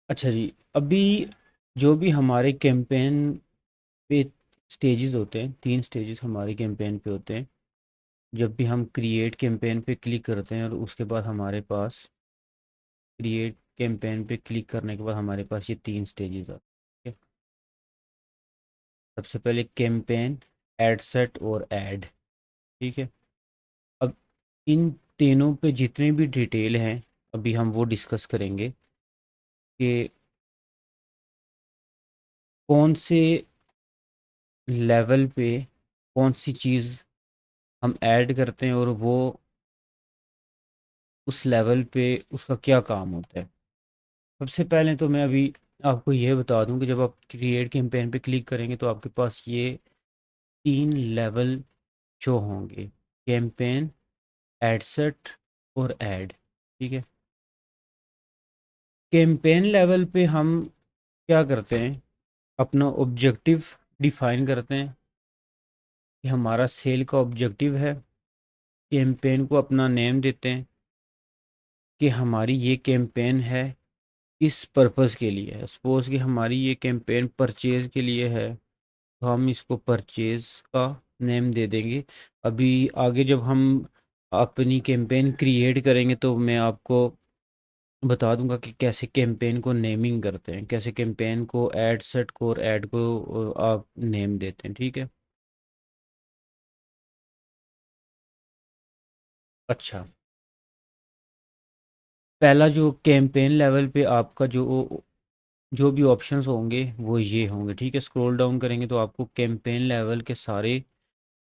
अच्छा जी, अभी जो भी हमारे कैंपेन पे स्टेजेस होते हैं, 3 स्टेजेस हमारे कैंपेन पे होते हैं। जब भी हम क्रिएट कैंपेन पे क्लिक करते हैं और उसके बाद हमारे पास क्रिएट कैंपेन पे क्लिक करने के बाद हमारे पास ये 3 स्टेजेस आते हैं। सबसे पहले कैंपेन, एड सेट और ऐड। ठीक है। अब इन तीनों पे जितने भी डिटेल हैं अभी हम वो डिस्कस करेंगे कि कौन से लेवल पे कौन सी चीज़ हम ऐड करते हैं और वो उस लेवल पे उसका क्या काम होता है। सबसे पहले तो मैं अभी आपको ये बता दूं कि जब आप क्रिएट कैंपेन पे क्लिक करेंगे तो आपके पास ये 3 लेवल शो होंगे। कैंपेन, एडसेट और ऐड। ठीक है। कैंपेन लेवल पे हम क्या करते हैं, अपना ऑब्जेक्टिव डिफाइन करते हैं कि हमारा सेल का ऑब्जेक्टिव है। कैंपेन को अपना नेम देते हैं कि हमारी ये कैंपेन है, किस पर्पस के लिए है। सपोज कि हमारी ये कैंपेन परचेज के लिए है तो हम इसको परचेज का नेम दे देंगे। अभी आगे जब हम अपनी कैंपेन क्रिएट करेंगे तो मैं आपको बता दूंगा कि कैसे कैंपेन को नेमिंग करते हैं, कैसे कैंपेन को एड सेट को और ऐड को आप नेम देते हैं। ठीक है। अच्छा, पहला जो कैंपेन लेवल पे आपका जो जो भी ऑप्शंस होंगे वो ये होंगे। ठीक है। स्क्रॉल डाउन करेंगे तो आपको कैंपेन लेवल के सारे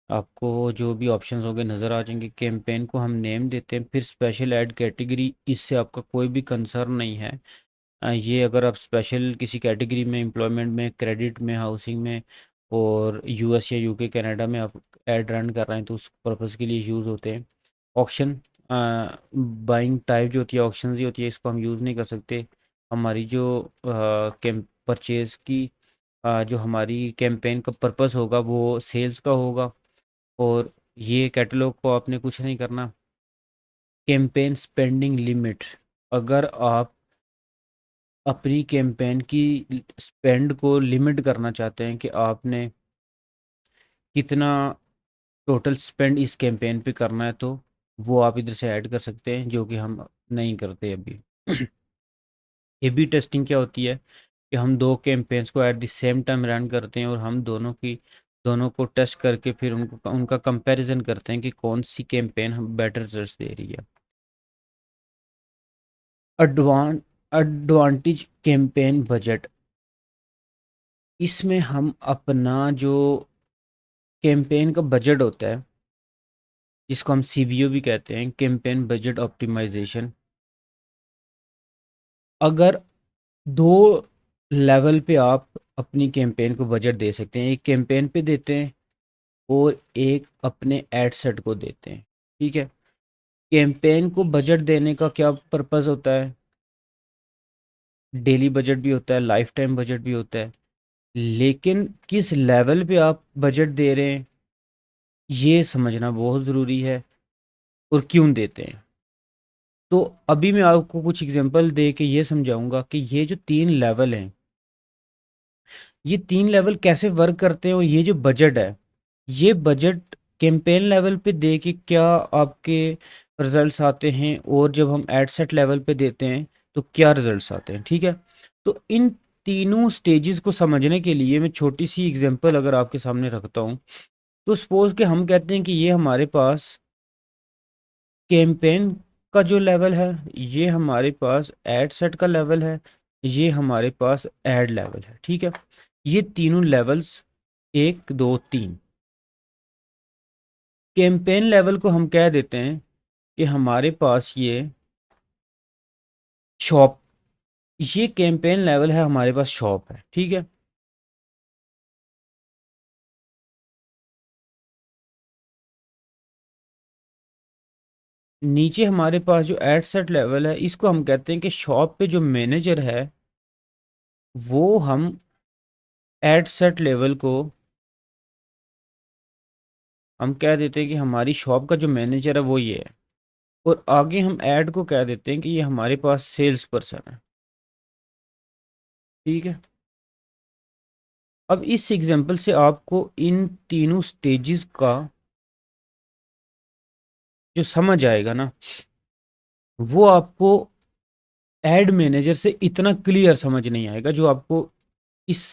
आपको जो भी ऑप्शंस होंगे नज़र आ जाएंगे। कैंपेन को हम नेम देते हैं, फिर स्पेशल ऐड कैटेगरी, इससे आपका कोई भी कंसर्न नहीं है। ये अगर आप स्पेशल किसी कैटेगरी में, एम्प्लॉयमेंट में, क्रेडिट में, हाउसिंग में और यूएस या यूके कनाडा में आप ऐड रन कर रहे हैं तो उस पर्पज़ के लिए यूज़ होते हैं। ऑक्शन बाइंग टाइप जो होती है ऑक्शन ही होती है, इसको हम यूज़ नहीं कर सकते। हमारी जो कैम परचेज़ की जो हमारी कैंपेन का पर्पस होगा वो सेल्स का होगा। और ये कैटलॉग को आपने कुछ नहीं करना। कैंपेन स्पेंडिंग लिमिट, अगर आप अपनी कैंपेन की स्पेंड को लिमिट करना चाहते हैं कि आपने कितना टोटल स्पेंड इस कैंपेन पे करना है तो वो आप इधर से ऐड कर सकते हैं, जो कि हम नहीं करते अभी। ए बी टेस्टिंग क्या होती है कि हम दो कैंपेन्स को at the same time run करते हैं और हम दोनों को टेस्ट करके फिर उनको उनका कंपैरिजन करते हैं कि कौन सी कैंपेन हम बेटर रिजल्ट्स दे रही है। एडवान एडवांटेज कैंपेन बजट, इसमें हम अपना जो कैंपेन का बजट होता है जिसको हम सीबीओ भी कहते हैं, कैंपेन बजट ऑप्टिमाइजेशन, अगर दो लेवल पे आप अपनी कैंपेन को बजट दे सकते हैं। एक कैंपेन पे देते हैं और एक अपने एड सेट को देते हैं। ठीक है। कैंपेन को बजट देने का क्या पर्पस होता है, डेली बजट भी होता है, लाइफ टाइम बजट भी होता है। लेकिन किस लेवल पे आप बजट दे रहे हैं ये समझना बहुत ज़रूरी है और क्यों देते हैं। तो अभी मैं आपको कुछ एग्जांपल दे के ये समझाऊंगा कि ये जो 3 लेवल हैं, ये 3 लेवल कैसे वर्क करते हैं और ये जो बजट है, ये बजट कैंपेन लेवल पे दे के क्या आपके रिजल्ट्स आते हैं और जब हम एड सेट लेवल पे देते हैं तो क्या रिजल्ट्स आते हैं। ठीक है। तो इन तीनों स्टेजेस को समझने के लिए मैं छोटी सी एग्जांपल अगर आपके सामने रखता हूँ तो सपोज कि हम कहते हैं कि ये हमारे पास कैंपेन का जो लेवल है, ये हमारे पास एड सेट का लेवल है, ये हमारे पास एड लेवल है। ठीक है। ये तीनों लेवल्स 1 2 3। कैंपेन लेवल को हम कह देते हैं कि हमारे पास ये शॉप, ये कैंपेन लेवल है, हमारे पास शॉप है। ठीक है। नीचे हमारे पास जो एड सेट लेवल है इसको हम कहते हैं कि शॉप पे जो मैनेजर है वो हम एड सेट लेवल को हम कह देते हैं कि हमारी शॉप का जो मैनेजर है वो ये है। और आगे हम ऐड को कह देते हैं कि ये हमारे पास सेल्स पर्सन है। ठीक है। अब इस एग्जांपल से आपको इन तीनों स्टेजेस का जो समझ आएगा ना, वो आपको एड मैनेजर से इतना क्लियर समझ नहीं आएगा जो आपको इस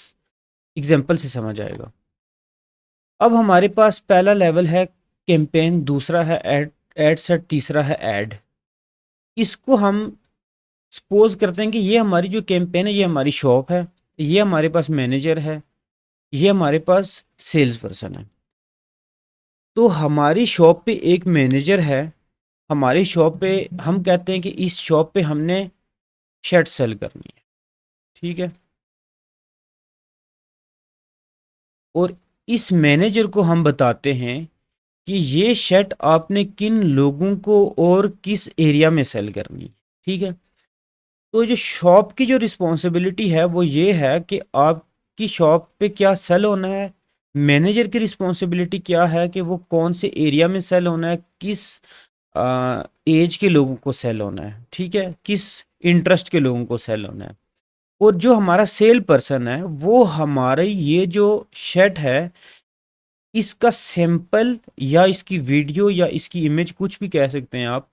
एग्जांपल से समझ आएगा। अब हमारे पास पहला लेवल है कैंपेन, दूसरा है एड सेट, तीसरा है ऐड। इसको हम सपोज करते हैं कि ये हमारी जो कैंपेन है, ये हमारी शॉप है, ये हमारे पास मैनेजर है, ये हमारे पास सेल्स पर्सन है। तो हमारी शॉप पे एक मैनेजर है, हमारी शॉप पे हम कहते हैं कि इस शॉप पे हमने शर्ट सेल करनी है, ठीक है। और इस मैनेजर को हम बताते हैं कि ये शर्ट आपने किन लोगों को और किस एरिया में सेल करनी है, ठीक है। तो जो शॉप की जो रिस्पॉन्सिबिलिटी है वो ये है कि आपकी शॉप पे क्या सेल होना है। मैनेजर की रिस्पॉन्सिबिलिटी क्या है कि वो कौन से एरिया में सेल होना है, किस एज के लोगों को सेल होना है, ठीक है, किस इंटरेस्ट के लोगों को सेल होना है। और जो हमारा सेल पर्सन है वो हमारे ये जो शर्ट है इसका सैंपल या इसकी वीडियो या इसकी इमेज, कुछ भी कह सकते हैं आप,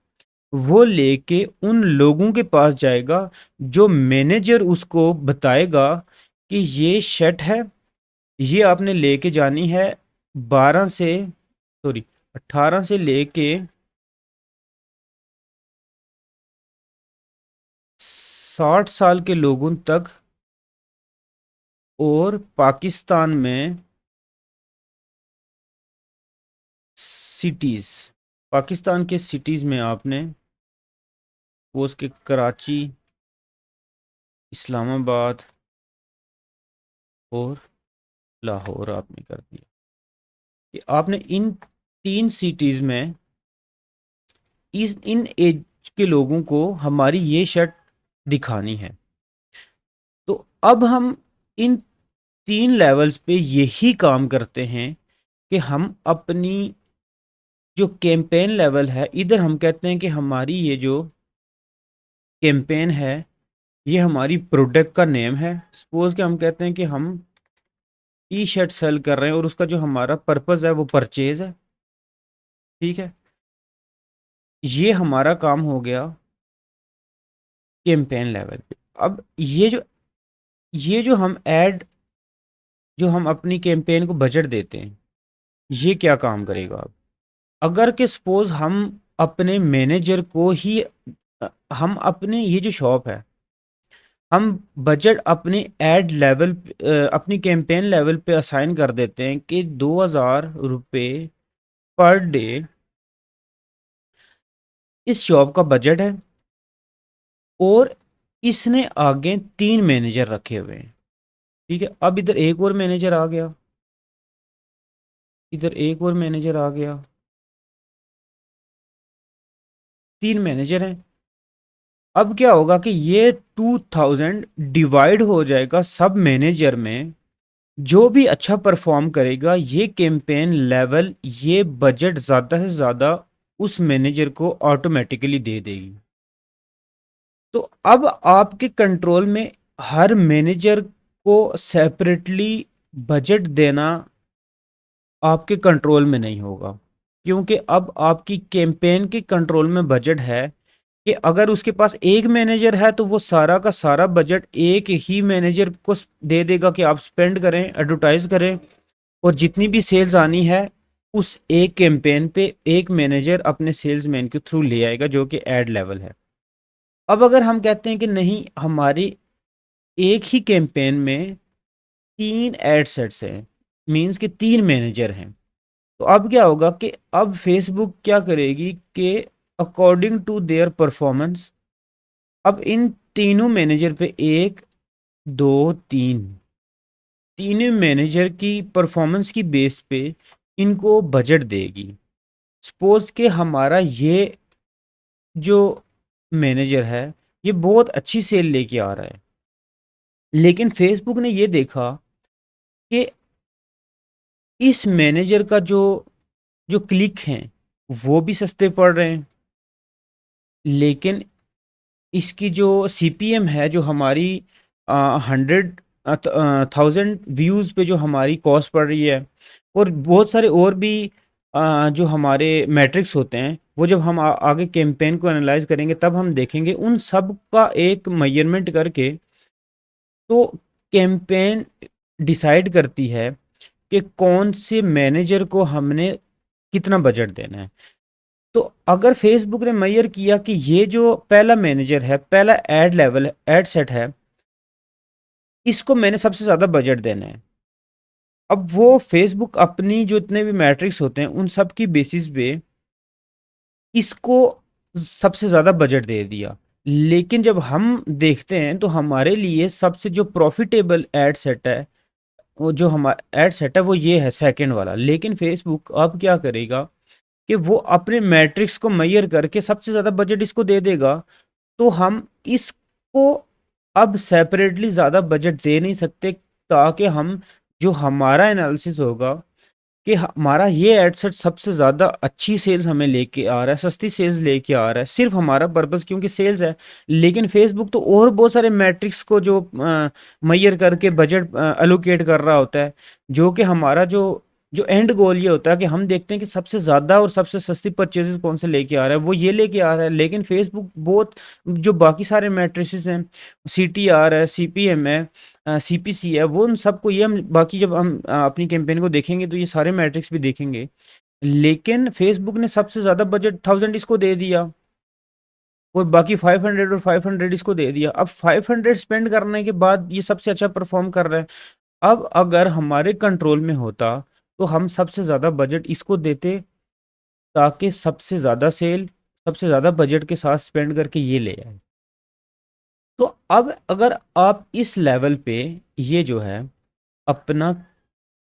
वो लेके उन लोगों के पास जाएगा जो मैनेजर उसको बताएगा कि ये शर्ट है, ये आपने लेके जानी है 12 से, सॉरी, 18 से लेके 60 साल के लोगों तक। और पाकिस्तान में सिटीज़, पाकिस्तान के सिटीज़ में आपने वो उसके कराची, इस्लामाबाद और लाहौर आपने कर दिया कि आपने इन 3 सिटीज़ में इस इन एज के लोगों को हमारी ये शर्ट दिखानी है। तो अब हम इन 3 लेवल्स पे यही काम करते हैं कि हम अपनी जो कैंपेन लेवल है, इधर हम कहते हैं कि हमारी ये जो कैंपेन है ये हमारी प्रोडक्ट का नेम है। सपोज कि हम कहते हैं कि हम टी शर्ट सेल कर रहे हैं और उसका जो हमारा पर्पस है वो परचेज है, ठीक है। ये हमारा काम हो गया कैंपेन लेवल पे। अब ये जो हम ऐड, जो हम अपनी कैंपेन को बजट देते हैं, ये क्या काम करेगा अब। अगर कि सपोज हम अपने मैनेजर को ही हम अपने ये जो शॉप है, हम बजट अपनी एड लेवल अपनी कैंपेन लेवल पे असाइन कर देते हैं कि 2000 रुपये पर डे इस शॉप का बजट है। और इसने आगे 3 मैनेजर रखे हुए हैं, ठीक है। अब इधर एक और मैनेजर आ गया, इधर एक और मैनेजर आ गया, 3 मैनेजर हैं। अब क्या होगा कि ये 2000 डिवाइड हो जाएगा सब मैनेजर में। जो भी अच्छा परफॉर्म करेगा ये कैंपेन लेवल, ये बजट ज़्यादा से ज़्यादा उस मैनेजर को ऑटोमेटिकली दे देगी। तो अब आपके कंट्रोल में हर मैनेजर को सेपरेटली बजट देना आपके कंट्रोल में नहीं होगा, क्योंकि अब आपकी कैंपेन के कंट्रोल में बजट है कि अगर उसके पास एक मैनेजर है तो वो सारा का सारा बजट एक ही मैनेजर को दे देगा कि आप स्पेंड करें, एडवर्टाइज करें, और जितनी भी सेल्स आनी है उस एक कैंपेन पे एक मैनेजर अपने सेल्समैन के थ्रू ले आएगा जो कि एड लेवल है। अब अगर हम कहते हैं कि नहीं, हमारी एक ही कैंपेन में 3 एड सेट्स हैं, मींस कि 3 मैनेजर हैं, तो अब क्या होगा कि अब फेसबुक क्या करेगी कि अकॉर्डिंग टू देयर परफॉर्मेंस अब इन तीनों मैनेजर पे 1, 2, 3 तीनों मैनेजर की परफॉर्मेंस की बेस पे इनको बजट देगी। सपोज कि हमारा ये जो मैनेजर है ये बहुत अच्छी सेल लेके आ रहा है, लेकिन फेसबुक ने ये देखा कि इस मैनेजर का जो जो क्लिक हैं वो भी सस्ते पड़ रहे हैं, लेकिन इसकी जो सीपीएम है, जो हमारी 100 1000 व्यूज़ पे जो हमारी कॉस्ट पड़ रही है, और बहुत सारे और भी जो हमारे मैट्रिक्स होते हैं, वो जब हम आगे कैंपेन को एनालाइज करेंगे तब हम देखेंगे उन सब का एक मेजरमेंट करके। तो कैंपेन डिसाइड करती है कि कौन से मैनेजर को हमने कितना बजट देना है। तो अगर फेसबुक ने मेजर किया कि ये जो पहला मैनेजर है, पहला एड लेवल है, एड सेट है, इसको मैंने सबसे ज़्यादा बजट देना है। अब वो फेसबुक अपनी जो इतने भी मैट्रिक्स होते हैं उन सब की बेसिस पे इसको सबसे ज़्यादा बजट दे दिया। लेकिन जब हम देखते हैं तो हमारे लिए सबसे जो प्रॉफिटेबल एड सेट है, वो जो हमारा एड सेट है वो ये है सेकंड वाला। लेकिन फेसबुक अब क्या करेगा कि वो अपने मैट्रिक्स को मेजर करके सबसे ज़्यादा बजट इसको दे देगा। तो हम इसको अब सेपरेटली ज़्यादा बजट दे नहीं सकते, ताकि हम जो हमारा एनालिसिस होगा कि हमारा ये एडसेट सबसे ज़्यादा अच्छी सेल्स हमें लेके आ रहा है, सस्ती सेल्स लेके आ रहा है, सिर्फ हमारा पर्पस क्योंकि सेल्स है। लेकिन फेसबुक तो और बहुत सारे मैट्रिक्स को जो मैयर करके बजट एलोकेट कर रहा होता है, जो कि हमारा जो जो एंड गोल ये होता है कि हम देखते हैं कि सबसे ज़्यादा और सबसे सस्ती परचेजेस कौन से लेके आ रहा है, वो ये लेके आ रहा है। लेकिन फेसबुक बहुत जो बाकी सारे मैट्रिसेस हैं, CTR है, CPM है, CPC है, वो उन सबको ये हम बाकी जब हम अपनी कैंपेन को देखेंगे तो ये सारे मैट्रिक्स भी देखेंगे। लेकिन फेसबुक ने सबसे ज़्यादा बजट 1000 इसको दे दिया, और बाकी 500 और 500 इसको दे दिया। अब 500 स्पेंड करने के बाद ये सबसे अच्छा परफॉर्म कर रहा है। अब अगर हमारे कंट्रोल में होता तो हम सबसे ज़्यादा बजट इसको देते, ताकि सबसे ज़्यादा सेल सबसे ज़्यादा बजट के साथ स्पेंड करके ये ले आए। तो अब अगर आप इस लेवल पे ये जो है अपना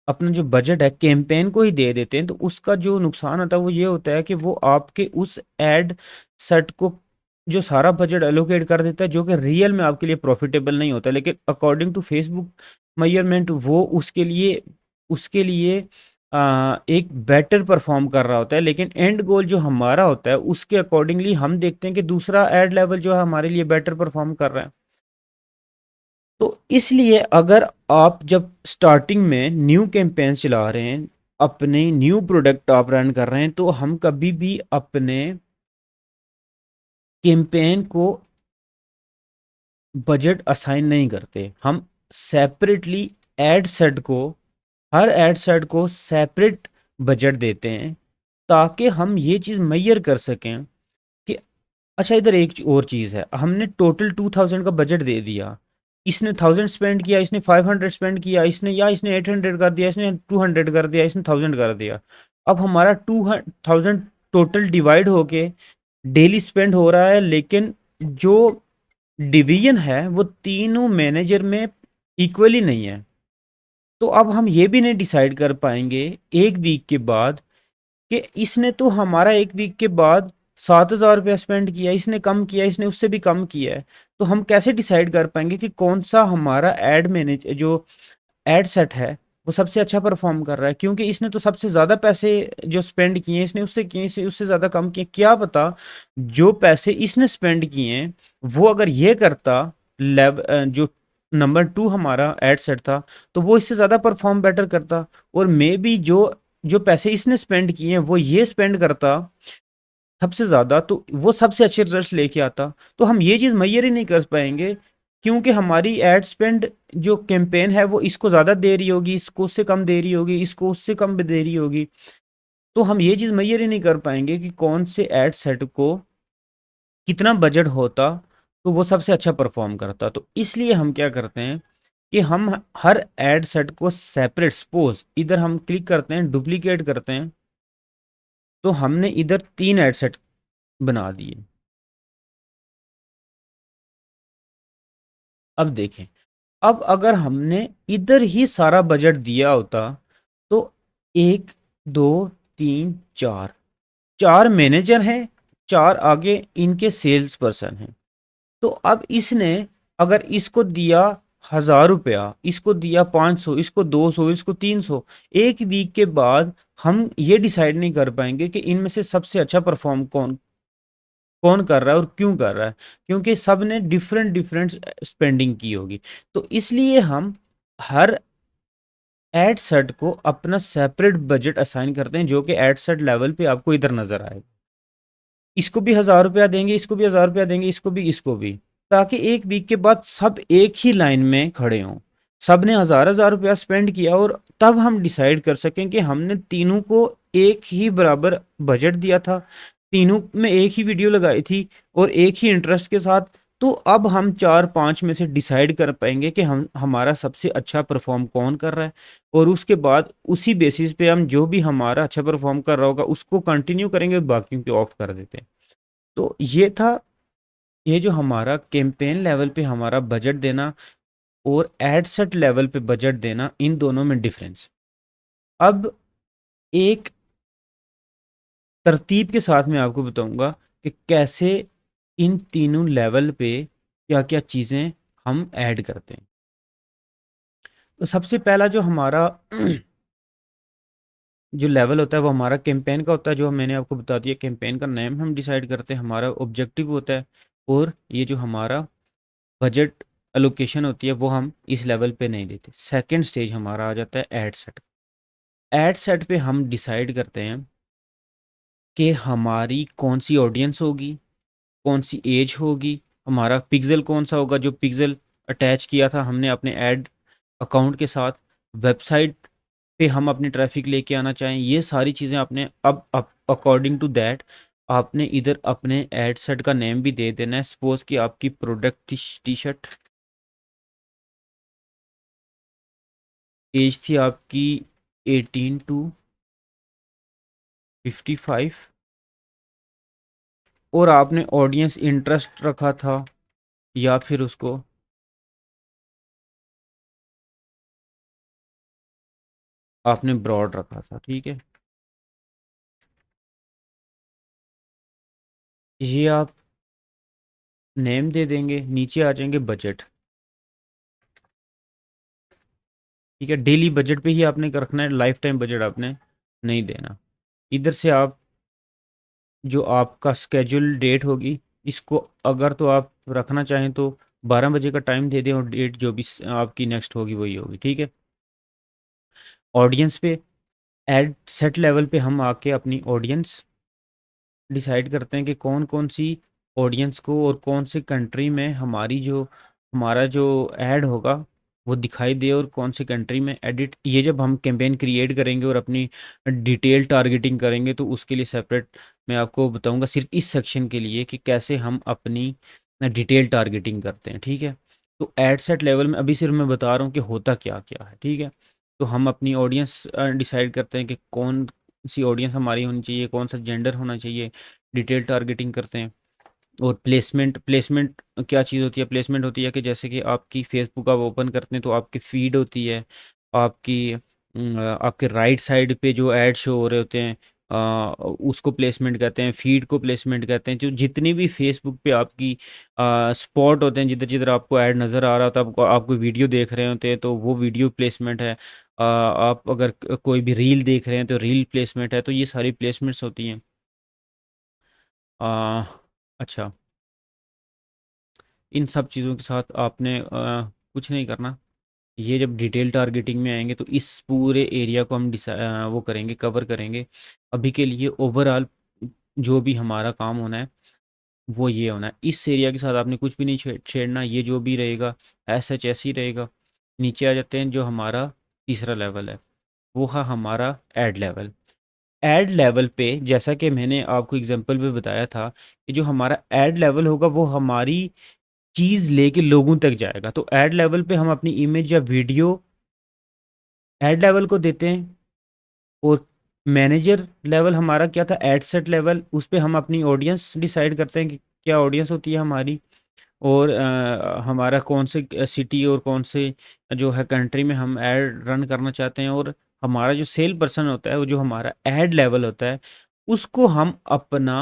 अपना जो बजट है कैंपेन को ही दे देते हैं, तो उसका जो नुकसान होता है वो ये होता है कि वो आपके उस एड सेट को जो सारा बजट एलोकेट कर देता है, जो कि रियल में आपके लिए प्रॉफिटेबल नहीं होता। लेकिन अकॉर्डिंग टू फेसबुक मेजरमेंट वो उसके लिए एक बेटर परफॉर्म कर रहा होता है। लेकिन एंड गोल जो हमारा होता है उसके अकॉर्डिंगली हम देखते हैं कि दूसरा एड लेवल जो है हमारे लिए बेटर परफॉर्म कर रहा है। तो इसलिए अगर आप जब स्टार्टिंग में न्यू कैंपेन चला रहे हैं, अपने न्यू प्रोडक्ट आप रन कर रहे हैं, तो हम कभी भी अपने कैंपेन को बजट असाइन नहीं करते। हम सेपरेटली एड सेट को हर एड सेट को सेपरेट बजट देते हैं, ताकि हम ये चीज़ मेजर कर सकें कि अच्छा इधर एक और चीज़ है, हमने टोटल 2000 का बजट दे दिया, इसने 1000 स्पेंड किया, इसने 500 स्पेंड किया, इसने 800 कर दिया, इसने 200 कर दिया, इसने 1000 कर दिया। अब हमारा 2000 टोटल डिवाइड होके डेली स्पेंड हो रहा है, लेकिन जो डिवीजन है वो तीनों मैनेजर में इक्वली नहीं है। तो अब हम ये भी नहीं डिसाइड कर पाएंगे एक वीक के बाद कि इसने तो हमारा एक वीक के बाद 7000 रुपया स्पेंड किया, इसने कम किया, इसने उससे भी कम किया है। तो हम कैसे डिसाइड कर पाएंगे कि कौन सा हमारा जो एड सेट है वो सबसे अच्छा परफॉर्म कर रहा है, क्योंकि इसने तो सबसे ज़्यादा पैसे जो स्पेंड किए इसने उससे किए, इससे उससे ज़्यादा कम किए। क्या पता जो पैसे इसने स्पेंड किए हैं वो अगर ये करता जो नंबर 2 हमारा एड सेट था, तो वो इससे ज़्यादा परफॉर्म बेटर करता। और मे बी जो जो पैसे इसने स्पेंड किए हैं वो ये स्पेंड करता सबसे ज़्यादा, तो वो सबसे अच्छे रिजल्ट्स लेके आता। तो हम ये चीज़ मेजर ही नहीं कर पाएंगे, क्योंकि हमारी एड स्पेंड जो कैंपेन है वो इसको ज़्यादा दे रही होगी, इसको उससे कम दे रही होगी, इसको उससे कम दे रही होगी। तो हम ये चीज़ मेजर ही नहीं कर पाएंगे कि कौन से एड सेट को कितना बजट होता तो वो सबसे अच्छा परफॉर्म करता। तो इसलिए हम क्या करते हैं कि हम हर एड सेट को सेपरेट, सपोज इधर हम क्लिक करते हैं, डुप्लीकेट करते हैं, तो हमने इधर 3 एड सेट बना दिए। अब देखें, अब अगर हमने इधर ही सारा बजट दिया होता, तो 1 2 3 4 4 मैनेजर हैं, 4 आगे इनके सेल्स पर्सन हैं। तो अब इसने अगर इसको दिया 1000 रुपया, इसको दिया 500, इसको 200, इसको 300, एक वीक के बाद हम ये डिसाइड नहीं कर पाएंगे कि इनमें से सबसे अच्छा परफॉर्म कौन कौन कर रहा है और क्यों कर रहा है, क्योंकि सब ने डिफरेंट डिफरेंट स्पेंडिंग की होगी। तो इसलिए हम हर एड सेट को अपना सेपरेट बजट असाइन करते हैं, जो कि एड सेट लेवल पे आपको इधर नजर आए। इसको भी 1,000 रुपया देंगे, इसको भी 1,000 रुपया देंगे, इसको भी, ताकि एक वीक के बाद सब एक ही लाइन में खड़े हों। सब ने 1,000 1,000 रुपया स्पेंड किया और तब हम डिसाइड कर सकें कि हमने तीनों को एक ही बराबर बजट दिया था, तीनों में एक ही वीडियो लगाई थी और एक ही इंटरेस्ट के साथ। तो अब हम 4 5 में से डिसाइड कर पाएंगे कि हम हमारा सबसे अच्छा परफॉर्म कौन कर रहा है, और उसके बाद उसी बेसिस पे हम जो भी हमारा अच्छा परफॉर्म कर रहा होगा उसको कंटिन्यू करेंगे और बाकी को ऑफ कर देते हैं। तो ये था, ये जो हमारा कैंपेन लेवल पे हमारा बजट देना और एड सेट लेवल पे बजट देना, इन दोनों में डिफरेंस। अब एक तरतीब के साथ मैं आपको बताऊंगा कि कैसे इन तीनों लेवल पे क्या क्या चीज़ें हम ऐड करते हैं। तो सबसे पहला जो हमारा जो लेवल होता है वो हमारा कैंपेन का होता है, जो मैंने आपको बता दिया। कैंपेन का नेम हम डिसाइड करते हैं, हमारा ऑब्जेक्टिव होता है, और ये जो हमारा बजट एलोकेशन होती है वो हम इस लेवल पे नहीं देते। सेकंड स्टेज हमारा आ जाता है एड सेट। एड सेट पे हम डिसाइड करते हैं कि हमारी कौन सी ऑडियंस होगी, कौन सी एज होगी, हमारा पिक्सल कौन सा होगा, जो पिक्सल अटैच किया था हमने अपने ऐड अकाउंट के साथ, वेबसाइट पे हम अपनी ट्रैफिक लेके आना चाहें, ये सारी चीज़ें आपने अब अकॉर्डिंग टू दैट आपने इधर अपने एड सेट का नेम भी दे देना है। सपोज कि आपकी प्रोडक्ट टी शर्ट, एज थी आपकी 18 to 55, और आपने ऑडियंस इंटरेस्ट रखा था, या फिर उसको आपने ब्रॉड रखा था, ठीक है। ये आप नेम दे देंगे, नीचे आ जाएंगे बजट, ठीक है। डेली बजट पे ही आपने रखना है, लाइफ टाइम बजट आपने नहीं देना। इधर से आप जो आपका स्केड्यूल डेट होगी, इसको अगर तो आप रखना चाहें तो 12 बजे का टाइम दे दें, और डेट जो भी आपकी नेक्स्ट होगी वही होगी, ठीक है। ऑडियंस पे एड सेट लेवल पे हम आके अपनी ऑडियंस डिसाइड करते हैं कि कौन कौन सी ऑडियंस को और कौन से कंट्री में हमारी जो हमारा जो ऐड होगा वो दिखाई दे, और कौन से कंट्री में एडिट। ये जब हम कैंपेन क्रिएट करेंगे और अपनी डिटेल टारगेटिंग करेंगे तो उसके लिए सेपरेट मैं आपको बताऊंगा, सिर्फ इस सेक्शन के लिए, कि कैसे हम अपनी डिटेल टारगेटिंग करते हैं, ठीक है। तो एड सेट लेवल में अभी सिर्फ मैं बता रहा हूँ कि होता क्या क्या है, ठीक है। तो हम अपनी ऑडियंस डिसाइड करते हैं कि कौन सी ऑडियंस हमारी होनी चाहिए, कौन सा जेंडर होना चाहिए, डिटेल टारगेटिंग करते हैं। और प्लेसमेंट, प्लेसमेंट क्या चीज़ होती है? प्लेसमेंट होती है कि जैसे कि आपकी फेसबुक आप ओपन करते हैं तो आपकी फीड होती है, आपकी आपके राइट साइड पे जो ऐड शो हो रहे होते हैं, उसको प्लेसमेंट कहते हैं, फीड को प्लेसमेंट कहते हैं। जो जितनी भी फेसबुक पे आपकी स्पॉट होते हैं, जिधर जिधर आपको ऐड नज़र आ रहा होता है, आपको आपको वीडियो देख रहे होते हैं तो वो वीडियो प्लेसमेंट है। आप अगर कोई भी रील देख रहे हैं तो रील प्लेसमेंट है। तो ये सारी प्लेसमेंट्स होती हैं। आ, अच्छा, इन सब चीज़ों के साथ आपने कुछ नहीं करना। ये जब डिटेल टारगेटिंग में आएंगे तो इस पूरे एरिया को हम वो करेंगे, कवर करेंगे। अभी के लिए ओवरऑल जो भी हमारा काम होना है वो ये होना है। इस एरिया के साथ आपने कुछ भी नहीं छेड़ना, ये जो भी रहेगा ऐसा ऐसे ही रहेगा। नीचे आ जाते हैं, जो हमारा तीसरा लेवल है वो है हमारा एड लेवल। एड लेवल पे जैसा कि मैंने आपको एग्जांपल में बताया था कि जो हमारा एड लेवल होगा वो हमारी चीज़ लेके लोगों तक जाएगा। तो एड लेवल पे हम अपनी इमेज या वीडियो एड लेवल को देते हैं, और मैनेजर लेवल हमारा क्या था? Ad set level. उस पे हम अपनी ऑडियंस डिसाइड करते हैं कि क्या ऑडियंस होती है हमारी, और हमारा कौन से सिटी और कौन से जो है कंट्री में हम ऐड रन करना चाहते हैं। और हमारा जो सेल पर्सन होता है, वो जो हमारा ऐड लेवल होता है, उसको हम अपना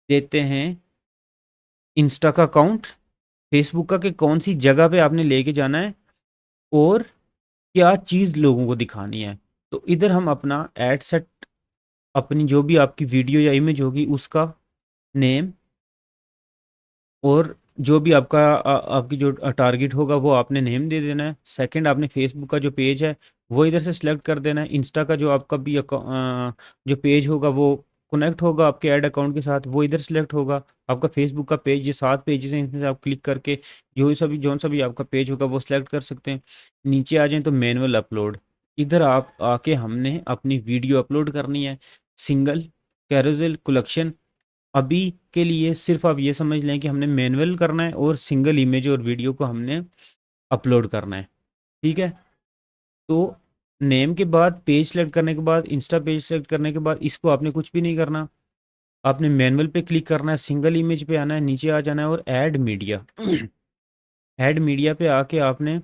देते हैं इंस्टा का अकाउंट, फेसबुक का, कि कौन सी जगह पे आपने लेके जाना है और क्या चीज़ लोगों को दिखानी है। तो इधर हम अपना एड सेट, अपनी जो भी आपकी वीडियो या इमेज होगी उसका नेम, और जो भी आपका आपकी जो टारगेट होगा वो आपने नेम दे देना है। सेकंड, आपने फेसबुक का जो पेज है वो इधर से सिलेक्ट कर देना है। इंस्टा का जो आपका भी जो पेज होगा वो कनेक्ट होगा आपके ऐड अकाउंट के साथ, वो इधर सिलेक्ट होगा। आपका फेसबुक का पेज, ये 7 पेजेस हैं, इनमें से आप क्लिक करके जो सा भी आपका पेज होगा वो सिलेक्ट कर सकते हैं। नीचे आ जाएं तो मैनुअल अपलोड, इधर आप आके हमने अपनी वीडियो अपलोड करनी है। सिंगल, कैरोसेल, कलेक्शन, अभी के लिए सिर्फ आप ये समझ लें कि हमने मैनुअल करना है और सिंगल इमेज और वीडियो को हमने अपलोड करना है। ठीक है, तो नेम के बाद पेज सेलेक्ट करने के बाद, इंस्टा पेज सेलेक्ट करने के बाद, इसको आपने कुछ भी नहीं करना। आपने मैनुअल पे क्लिक करना है, सिंगल इमेज पे आना है, नीचे आ जाना है और ऐड मीडिया। ऐड मीडिया पे आके आपने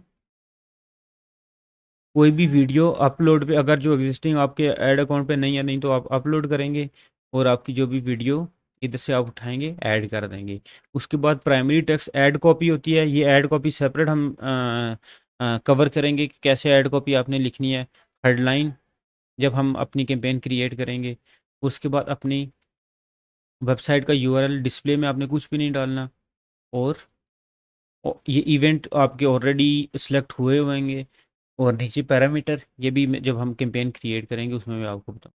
कोई भी वीडियो अपलोड पे, अगर जो एग्जिस्टिंग आपके ऐड अकाउंट पे नहीं है, नहीं तो आप अपलोड करेंगे और आपकी जो भी वीडियो इधर से आप उठाएंगे ऐड कर देंगे। उसके बाद प्राइमरी टेक्स्ट ऐड कॉपी होती है, ये ऐड कॉपी सेपरेट हम कवर करेंगे कि कैसे ऐड कॉपी आपने लिखनी है। हेडलाइन जब हम अपनी कैंपेन क्रिएट करेंगे, उसके बाद अपनी वेबसाइट का यूआरएल डिस्प्ले में आपने कुछ भी नहीं डालना। और ये इवेंट आपके ऑलरेडी सिलेक्ट हुए होंगे। और नीचे पैरामीटर, ये भी जब हम कैंपेन क्रिएट करेंगे उसमें मैं आपको बताऊँ।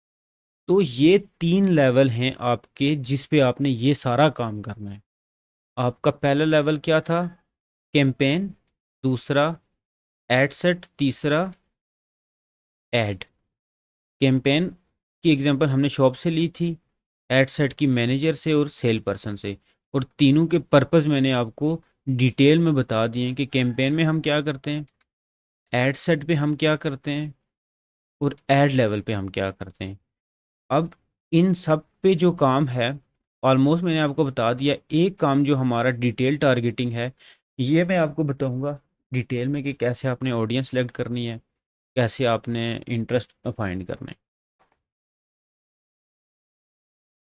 तो ये 3 लेवल हैं आपके जिस पे आपने ये सारा काम करना है। आपका पहला लेवल क्या था? कैंपेन, दूसरा एड सेट, तीसरा ऐड। कैंपेन की एग्जांपल हमने शॉप से ली थी, एड सेट की मैनेजर से और सेल पर्सन से। और तीनों के पर्पस मैंने आपको डिटेल में बता दिए हैं कि कैंपेन में हम क्या करते हैं, एड सेट पे हम क्या करते हैं, और ऐड लेवल पे हम क्या करते हैं। अब इन सब पे जो काम है ऑलमोस्ट मैंने आपको बता दिया। एक काम जो हमारा डिटेल टारगेटिंग है, ये मैं आपको बताऊंगा डिटेल में कि कैसे आपने ऑडियंस सेलेक्ट करनी है, कैसे आपने इंटरेस्ट फाइंड करना है।